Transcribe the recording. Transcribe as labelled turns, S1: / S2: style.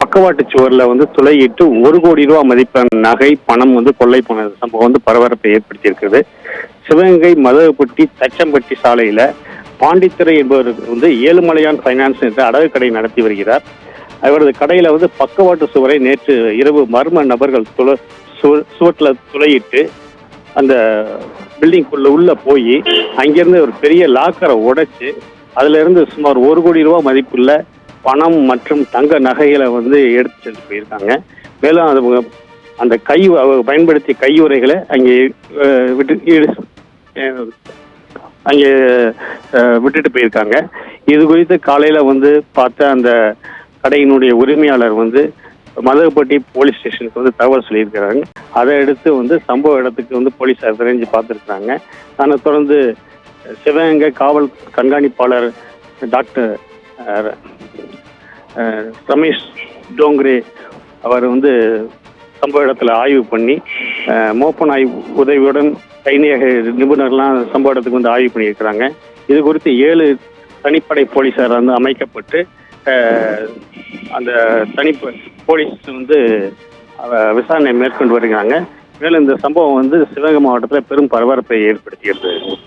S1: பக்கவாட்டு சுவரில் வந்து துளையிட்டு 1 கோடி ரூபாய் மதிப்பான நகை பணம் வந்து கொள்ளை போன சம்பவம் வந்து பரபரப்பை ஏற்படுத்தி இருக்குது. சிவகங்கை மதகுப்பட்டி தச்சம்பட்டி சாலையில பாண்டித்துறை என்பவருக்கு வந்து ஏழுமலையான் பைனான்ஸ் என்ற அடகு கடை நடத்தி வருகிறார். அவரது கடையில வந்து பக்கவாட்டு சுவரை நேற்று இரவு மர்ம நபர்கள் சுவற்றில் துளையிட்டு அந்த பில்டிங்குள்ள உள்ள போய் அங்கிருந்து ஒரு பெரிய லாக்கரை உடைச்சு அதுல இருந்து சுமார் 1 கோடி ரூபாய் மதிப்புள்ள பணம் மற்றும் தங்க நகைகளை வந்து எடுத்து சென்று போயிருக்காங்க. மேலும் அது அந்த பயன்படுத்திய கையுறைகளை அங்கே விட்டுட்டு போயிருக்காங்க. இது குறித்து காலையில வந்து பார்த்த அந்த கடையினுடைய உரிமையாளர் வந்து மதகுப்பட்டி போலீஸ் ஸ்டேஷனுக்கு வந்து தகவல் சொல்லியிருக்கிறாங்க. அதை எடுத்து வந்து சம்பவ இடத்துக்கு வந்து போலீஸார் விரைஞ்சு பார்த்துருக்குறாங்க. அதை தொடர்ந்து சிவகங்கை காவல் கண்காணிப்பாளர் டாக்டர் ரமேஷ் டோங்கரே அவர் வந்து சம்பவ இடத்துல ஆய்வு பண்ணி மோப்பன் ஆய்வு உதவியுடன் கைநியக நிபுணர்லாம் சம்பவ இடத்துக்கு வந்து ஆய்வு பண்ணியிருக்கிறாங்க. இது குறித்து 7 தனிப்படை போலீஸார் வந்து அமைக்கப்பட்டு அந்த போலீஸ் வந்து விசாரணை மேற்கொண்டு வருகிறாங்க. மேலும் இந்த சம்பவம் வந்து சிவகங்கை மாவட்டத்தில் பெரும் பரபரப்பை ஏற்படுத்தியிருக்கிறது.